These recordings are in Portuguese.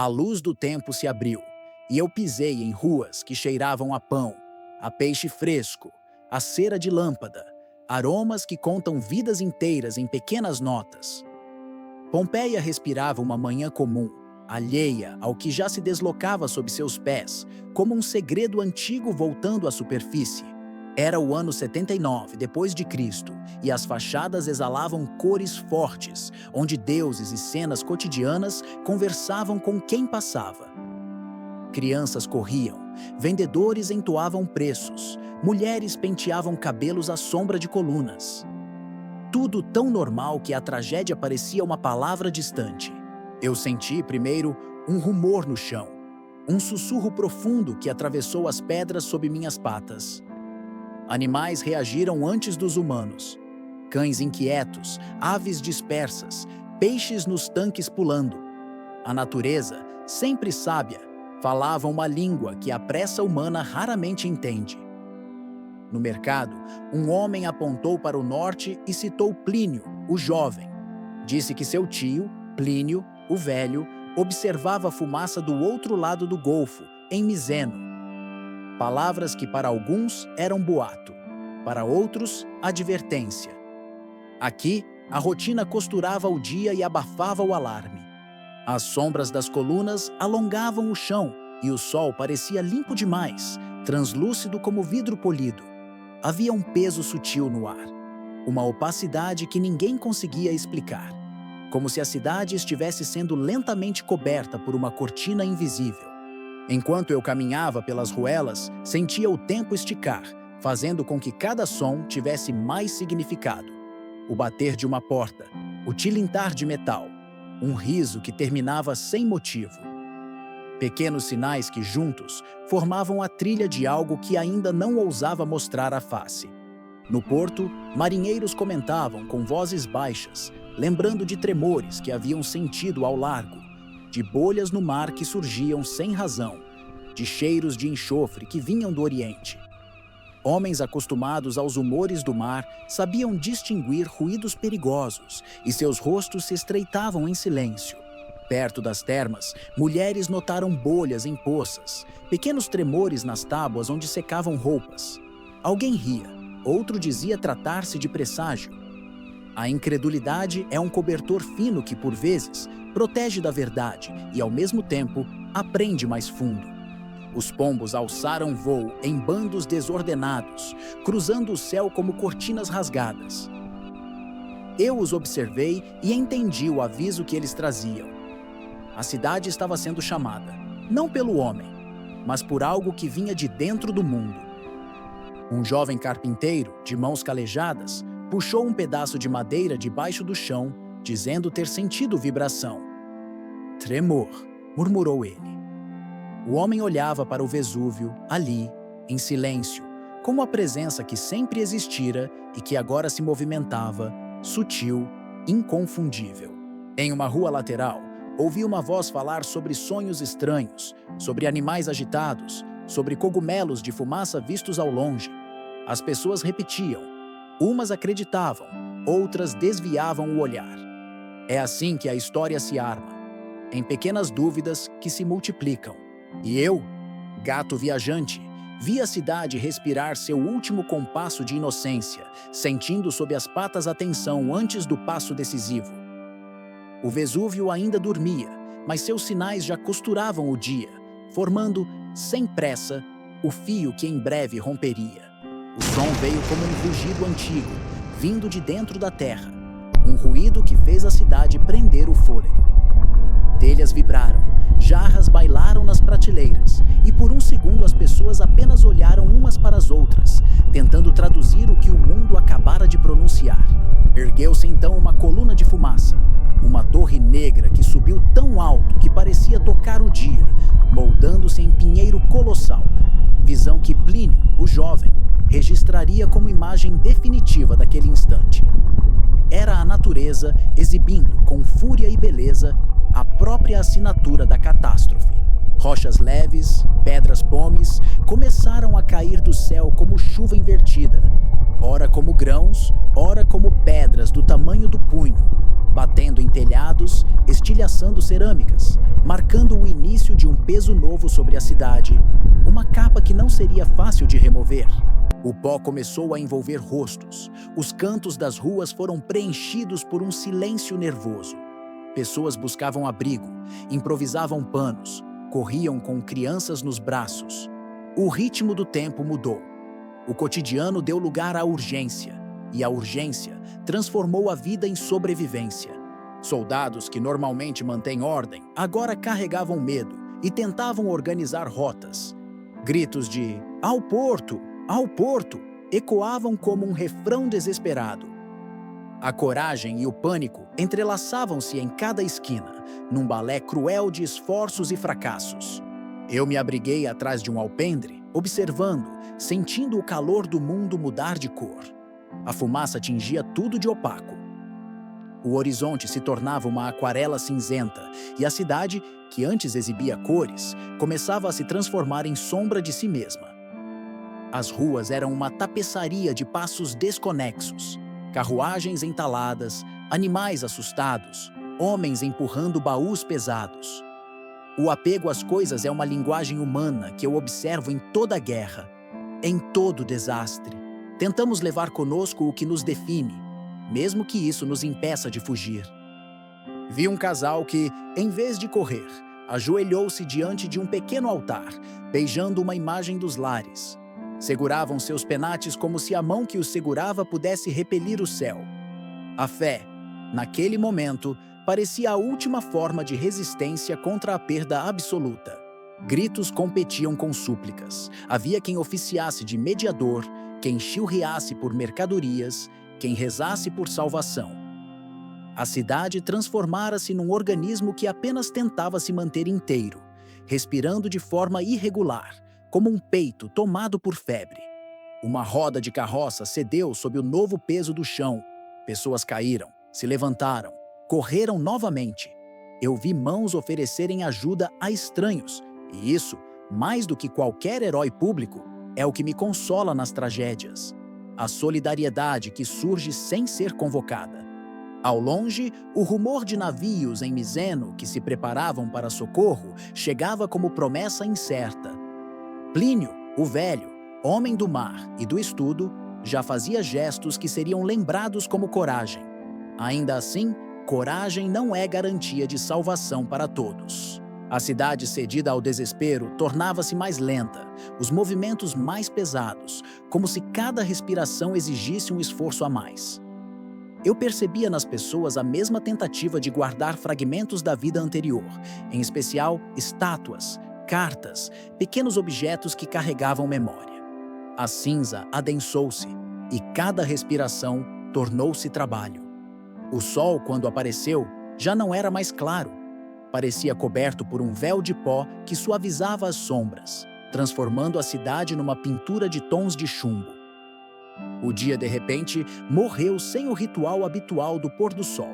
A luz do tempo se abriu, e eu pisei em ruas que cheiravam a pão, a peixe fresco, a cera de lâmpada, aromas que contam vidas inteiras em pequenas notas. Pompeia respirava uma manhã comum, alheia ao que já se deslocava sob seus pés, como um segredo antigo voltando à superfície. Era o ano 79 depois de Cristo, e as fachadas exalavam cores fortes, onde deuses e cenas cotidianas conversavam com quem passava. Crianças corriam, vendedores entoavam preços, mulheres penteavam cabelos à sombra de colunas. Tudo tão normal que a tragédia parecia uma palavra distante. Eu senti, primeiro, um rumor no chão, um sussurro profundo que atravessou as pedras sob minhas patas. Animais reagiram antes dos humanos. Cães inquietos, aves dispersas, peixes nos tanques pulando. A natureza, sempre sábia, falava uma língua que a pressa humana raramente entende. No mercado, um homem apontou para o norte e citou Plínio, o jovem. Disse que seu tio, Plínio, o velho, observava a fumaça do outro lado do golfo, em Miseno. Palavras que para alguns eram boato, para outros, advertência. Aqui, a rotina costurava o dia e abafava o alarme. As sombras das colunas alongavam o chão e o sol parecia limpo demais, translúcido como vidro polido. Havia um peso sutil no ar, uma opacidade que ninguém conseguia explicar, como se a cidade estivesse sendo lentamente coberta por uma cortina invisível. Enquanto eu caminhava pelas ruelas, sentia o tempo esticar, fazendo com que cada som tivesse mais significado. O bater de uma porta, o tilintar de metal, um riso que terminava sem motivo. Pequenos sinais que, juntos, formavam a trilha de algo que ainda não ousava mostrar a face. No porto, marinheiros comentavam com vozes baixas, lembrando de tremores que haviam sentido ao largo, de bolhas no mar que surgiam sem razão, de cheiros de enxofre que vinham do Oriente. Homens acostumados aos humores do mar sabiam distinguir ruídos perigosos e seus rostos se estreitavam em silêncio. Perto das termas, mulheres notaram bolhas em poças, pequenos tremores nas tábuas onde secavam roupas. Alguém ria, outro dizia tratar-se de presságio. A incredulidade é um cobertor fino que, por vezes, protege da verdade e, ao mesmo tempo, aprende mais fundo. Os pombos alçaram voo em bandos desordenados, cruzando o céu como cortinas rasgadas. Eu os observei e entendi o aviso que eles traziam. A cidade estava sendo chamada, não pelo homem, mas por algo que vinha de dentro do mundo. Um jovem carpinteiro, de mãos calejadas, puxou um pedaço de madeira debaixo do chão, dizendo ter sentido vibração. Tremor, murmurou ele. O homem olhava para o Vesúvio, ali, em silêncio, como a presença que sempre existira e que agora se movimentava, sutil, inconfundível. Em uma rua lateral, ouvi uma voz falar sobre sonhos estranhos, sobre animais agitados, sobre cogumelos de fumaça vistos ao longe. As pessoas repetiam. Umas acreditavam, outras desviavam o olhar. É assim que a história se arma, em pequenas dúvidas que se multiplicam. E eu, gato viajante, vi a cidade respirar seu último compasso de inocência, sentindo sob as patas a tensão antes do passo decisivo. O Vesúvio ainda dormia, mas seus sinais já costuravam o dia, formando, sem pressa, o fio que em breve romperia. O som veio como um rugido antigo, vindo de dentro da terra, um ruído que fez a cidade prender o fôlego. Telhas vibraram, jarras bailaram nas prateleiras, e por um segundo as pessoas apenas olharam umas para as outras, tentando traduzir o que o mundo acabara de pronunciar. Ergueu-se então uma coluna de fumaça, uma torre negra que subiu tão alto que parecia tocar o dia, moldando-se em pinheiro colossal, visão que Plínio, o jovem, registraria como imagem definitiva daquele instante. Era a natureza exibindo, com fúria e beleza, a própria assinatura da catástrofe. Rochas leves, pedras pomes, começaram a cair do céu como chuva invertida, ora como grãos, ora como pedras do tamanho do punho. batendo em telhados, estilhaçando cerâmicas, marcando o início de um peso novo sobre a cidade, uma capa que não seria fácil de remover. O pó começou a envolver rostos. Os cantos das ruas foram preenchidos por um silêncio nervoso. Pessoas buscavam abrigo, improvisavam panos, corriam com crianças nos braços. O ritmo do tempo mudou. O cotidiano deu lugar à urgência, e a urgência transformou a vida em sobrevivência. Soldados que normalmente mantêm ordem agora carregavam medo e tentavam organizar rotas. Gritos de "Ao porto! Ao porto!" ecoavam como um refrão desesperado. A coragem e o pânico entrelaçavam-se em cada esquina, num balé cruel de esforços e fracassos. Eu me abriguei atrás de um alpendre, observando, sentindo o calor do mundo mudar de cor. A fumaça tingia tudo de opaco. O horizonte se tornava uma aquarela cinzenta e a cidade, que antes exibia cores, começava a se transformar em sombra de si mesma. As ruas eram uma tapeçaria de passos desconexos, carruagens entaladas, animais assustados, homens empurrando baús pesados. O apego às coisas é uma linguagem humana que eu observo em toda guerra, em todo desastre. Tentamos levar conosco o que nos define, mesmo que isso nos impeça de fugir. Vi um casal que, em vez de correr, ajoelhou-se diante de um pequeno altar, beijando uma imagem dos lares. Seguravam seus penates como se a mão que os segurava pudesse repelir o céu. A fé, naquele momento, parecia a última forma de resistência contra a perda absoluta. Gritos competiam com súplicas. Havia quem oficiasse de mediador, quem chilreasse por mercadorias, quem rezasse por salvação. A cidade transformara-se num organismo que apenas tentava se manter inteiro, respirando de forma irregular, como um peito tomado por febre. Uma roda de carroça cedeu sob o novo peso do chão. Pessoas caíram, se levantaram, correram novamente. Eu vi mãos oferecerem ajuda a estranhos, e isso, mais do que qualquer herói público, é o que me consola nas tragédias. A solidariedade que surge sem ser convocada. Ao longe, o rumor de navios em Miseno que se preparavam para socorro chegava como promessa incerta. Plínio, o velho, homem do mar e do estudo, já fazia gestos que seriam lembrados como coragem. Ainda assim, coragem não é garantia de salvação para todos. A cidade cedida ao desespero tornava-se mais lenta, os movimentos mais pesados, como se cada respiração exigisse um esforço a mais. Eu percebia nas pessoas a mesma tentativa de guardar fragmentos da vida anterior, em especial estátuas, cartas, pequenos objetos que carregavam memória. A cinza adensou-se e cada respiração tornou-se trabalho. O sol, quando apareceu, já não era mais claro. Parecia coberto por um véu de pó que suavizava as sombras, transformando a cidade numa pintura de tons de chumbo. O dia, de repente, morreu sem o ritual habitual do pôr do sol.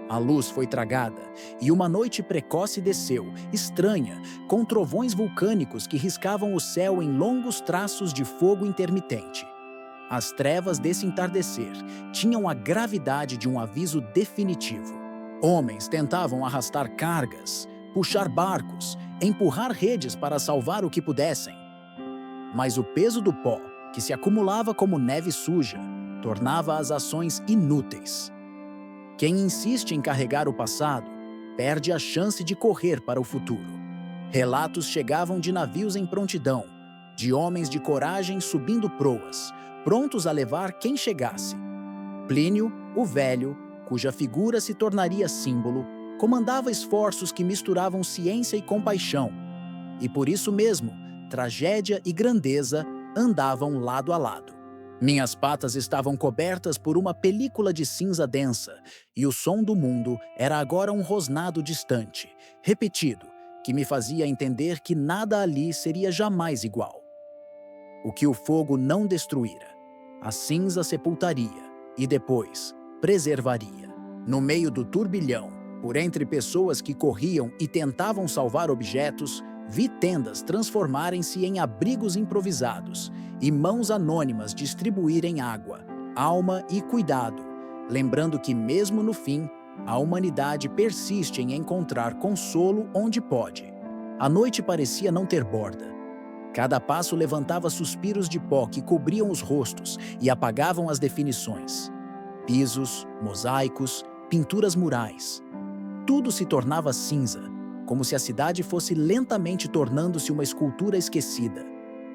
A luz foi tragada e uma noite precoce desceu, estranha, com trovões vulcânicos que riscavam o céu em longos traços de fogo intermitente. As trevas desse entardecer tinham a gravidade de um aviso definitivo. Homens tentavam arrastar cargas, puxar barcos, empurrar redes para salvar o que pudessem. Mas o peso do pó, que se acumulava como neve suja, tornava as ações inúteis. Quem insiste em carregar o passado, perde a chance de correr para o futuro. Relatos chegavam de navios em prontidão, de homens de coragem subindo proas, prontos a levar quem chegasse. Plínio, o velho, cuja figura se tornaria símbolo, comandava esforços que misturavam ciência e compaixão. E por isso mesmo, tragédia e grandeza andavam lado a lado. Minhas patas estavam cobertas por uma película de cinza densa, e o som do mundo era agora um rosnado distante, repetido, que me fazia entender que nada ali seria jamais igual. O que o fogo não destruíra, a cinza sepultaria e depois preservaria. No meio do turbilhão, por entre pessoas que corriam e tentavam salvar objetos, vi tendas transformarem-se em abrigos improvisados e mãos anônimas distribuírem água, alma e cuidado, lembrando que mesmo no fim, a humanidade persiste em encontrar consolo onde pode. A noite parecia não ter borda. Cada passo levantava suspiros de pó que cobriam os rostos e apagavam as definições. Pisos, mosaicos, pinturas murais. Tudo se tornava cinza, como se a cidade fosse lentamente tornando-se uma escultura esquecida.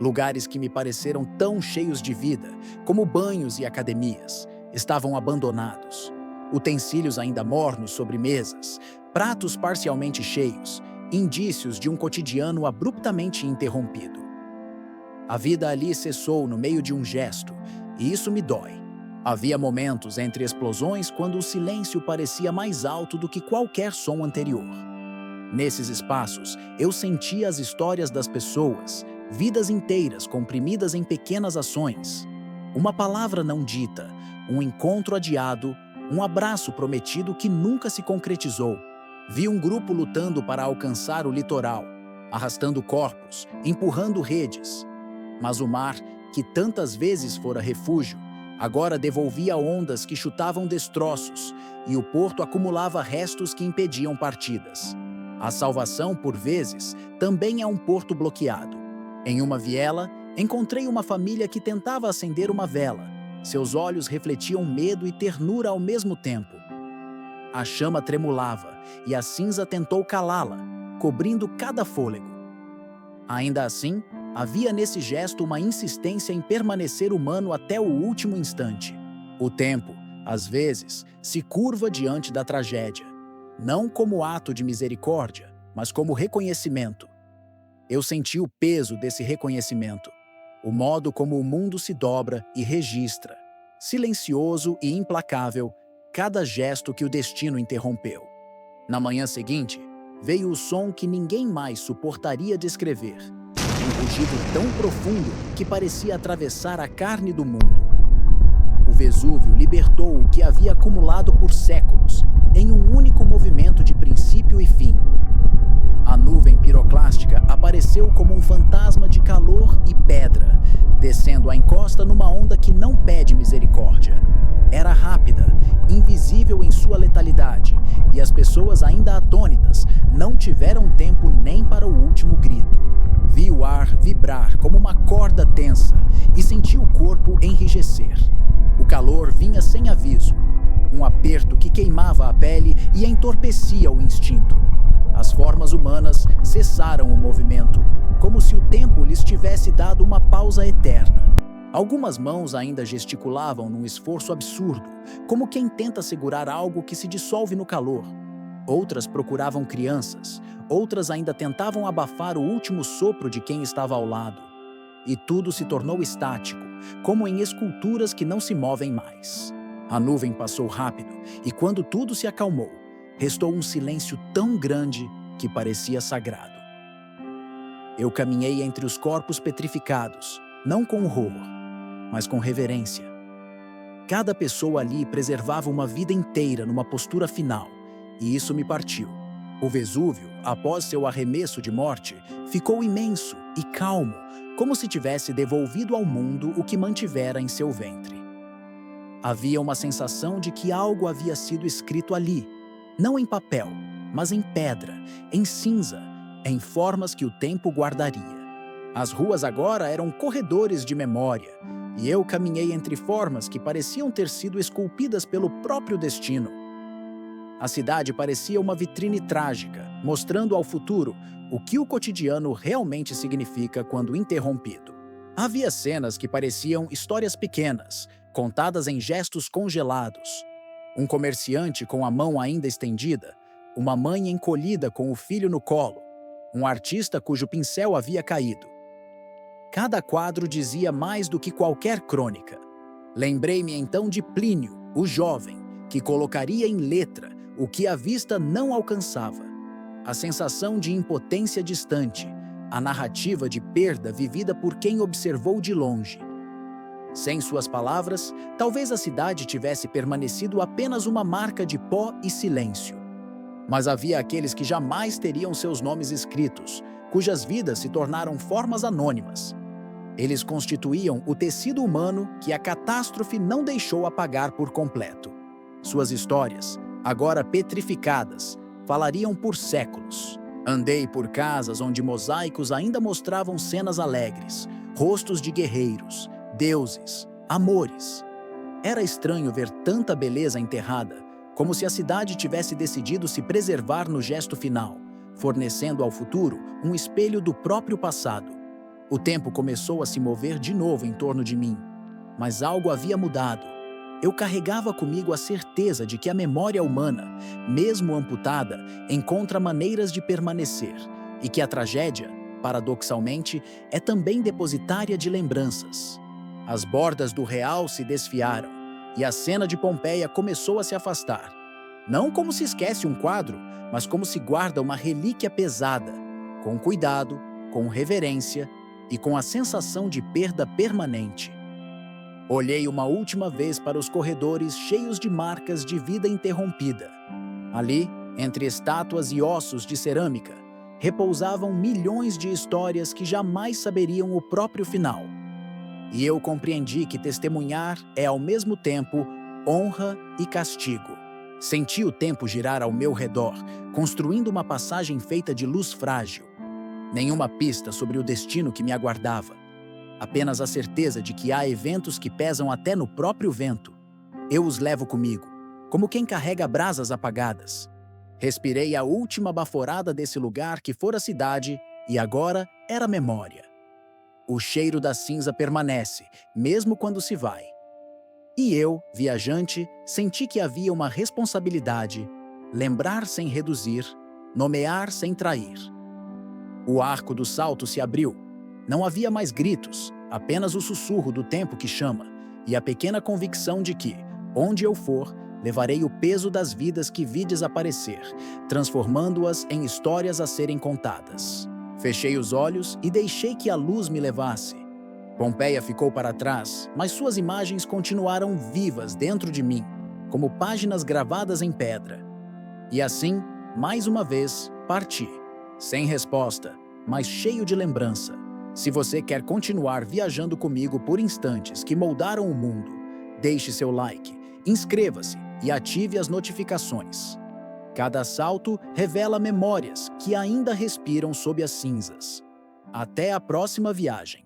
Lugares que me pareceram tão cheios de vida, como banhos e academias, estavam abandonados. Utensílios ainda mornos sobre mesas, pratos parcialmente cheios, indícios de um cotidiano abruptamente interrompido. A vida ali cessou no meio de um gesto, e isso me dói. Havia momentos entre explosões quando o silêncio parecia mais alto do que qualquer som anterior. Nesses espaços, eu sentia as histórias das pessoas, vidas inteiras comprimidas em pequenas ações. Uma palavra não dita, um encontro adiado, um abraço prometido que nunca se concretizou. Vi um grupo lutando para alcançar o litoral, arrastando corpos, empurrando redes. Mas o mar, que tantas vezes fora refúgio, agora devolvia ondas que chutavam destroços, e o porto acumulava restos que impediam partidas. A salvação, por vezes, também é um porto bloqueado. Em uma viela, encontrei uma família que tentava acender uma vela. Seus olhos refletiam medo e ternura ao mesmo tempo. A chama tremulava e a cinza tentou calá-la, cobrindo cada fôlego. Ainda assim, havia nesse gesto uma insistência em permanecer humano até o último instante. O tempo, às vezes, se curva diante da tragédia, não como ato de misericórdia, mas como reconhecimento. Eu senti o peso desse reconhecimento, o modo como o mundo se dobra e registra, silencioso e implacável, cada gesto que o destino interrompeu. Na manhã seguinte, veio o som que ninguém mais suportaria descrever. Um rugido tão profundo que parecia atravessar a carne do mundo. O Vesúvio libertou o que havia acumulado por séculos, em um único movimento de princípio e fim. A nuvem piroclástica apareceu como um fantasma de calor e pedra, descendo a encosta numa onda que não pede misericórdia. Era rápida, invisível em sua letalidade, e as pessoas ainda atônitas não tiveram tempo nem para o último grito. Vi o ar vibrar como uma corda tensa e senti o corpo enrijecer. O calor vinha sem aviso, um aperto que queimava a pele e entorpecia o instinto. As formas humanas cessaram o movimento, como se o tempo lhes tivesse dado uma pausa eterna. Algumas mãos ainda gesticulavam num esforço absurdo, como quem tenta segurar algo que se dissolve no calor. Outras procuravam crianças, outras ainda tentavam abafar o último sopro de quem estava ao lado. E tudo se tornou estático, como em esculturas que não se movem mais. A nuvem passou rápido, e quando tudo se acalmou, restou um silêncio tão grande que parecia sagrado. Eu caminhei entre os corpos petrificados, não com horror, mas com reverência. Cada pessoa ali preservava uma vida inteira numa postura final, e isso me partiu. O Vesúvio, após seu arremesso de morte, ficou imenso e calmo, como se tivesse devolvido ao mundo o que mantivera em seu ventre. Havia uma sensação de que algo havia sido escrito ali, não em papel, mas em pedra, em cinza, em formas que o tempo guardaria. As ruas agora eram corredores de memória, e eu caminhei entre formas que pareciam ter sido esculpidas pelo próprio destino. A cidade parecia uma vitrine trágica, mostrando ao futuro o que o cotidiano realmente significa quando interrompido. Havia cenas que pareciam histórias pequenas, contadas em gestos congelados. Um comerciante com a mão ainda estendida, uma mãe encolhida com o filho no colo, um artista cujo pincel havia caído. Cada quadro dizia mais do que qualquer crônica. Lembrei-me então de Plínio, o jovem, que colocaria em letra o que a vista não alcançava. A sensação de impotência distante, a narrativa de perda vivida por quem observou de longe. Sem suas palavras, talvez a cidade tivesse permanecido apenas uma marca de pó e silêncio. Mas havia aqueles que jamais teriam seus nomes escritos, cujas vidas se tornaram formas anônimas. Eles constituíam o tecido humano que a catástrofe não deixou apagar por completo. Suas histórias, agora petrificadas, falariam por séculos. Andei por casas onde mosaicos ainda mostravam cenas alegres, rostos de guerreiros, deuses, amores. Era estranho ver tanta beleza enterrada, como se a cidade tivesse decidido se preservar no gesto final, fornecendo ao futuro um espelho do próprio passado. O tempo começou a se mover de novo em torno de mim, mas algo havia mudado. Eu carregava comigo a certeza de que a memória humana, mesmo amputada, encontra maneiras de permanecer, e que a tragédia, paradoxalmente, é também depositária de lembranças. As bordas do real se desfiaram, e a cena de Pompeia começou a se afastar. Não como se esquece um quadro, mas como se guarda uma relíquia pesada, com cuidado, com reverência e com a sensação de perda permanente. Olhei uma última vez para os corredores cheios de marcas de vida interrompida. Ali, entre estátuas e ossos de cerâmica, repousavam milhões de histórias que jamais saberiam o próprio final. E eu compreendi que testemunhar é, ao mesmo tempo, honra e castigo. Senti o tempo girar ao meu redor, construindo uma passagem feita de luz frágil. Nenhuma pista sobre o destino que me aguardava. Apenas a certeza de que há eventos que pesam até no próprio vento. Eu os levo comigo, como quem carrega brasas apagadas. Respirei a última baforada desse lugar que fora cidade e agora era memória. O cheiro da cinza permanece, mesmo quando se vai. E eu, viajante, senti que havia uma responsabilidade: lembrar sem reduzir, nomear sem trair. O arco do salto se abriu. Não havia mais gritos, apenas o sussurro do tempo que chama, e a pequena convicção de que, onde eu for, levarei o peso das vidas que vi desaparecer, transformando-as em histórias a serem contadas. Fechei os olhos e deixei que a luz me levasse. Pompeia ficou para trás, mas suas imagens continuaram vivas dentro de mim, como páginas gravadas em pedra. E assim, mais uma vez, parti, sem resposta, mas cheio de lembrança. Se você quer continuar viajando comigo por instantes que moldaram o mundo, deixe seu like, inscreva-se e ative as notificações. Cada salto revela memórias que ainda respiram sob as cinzas. Até a próxima viagem.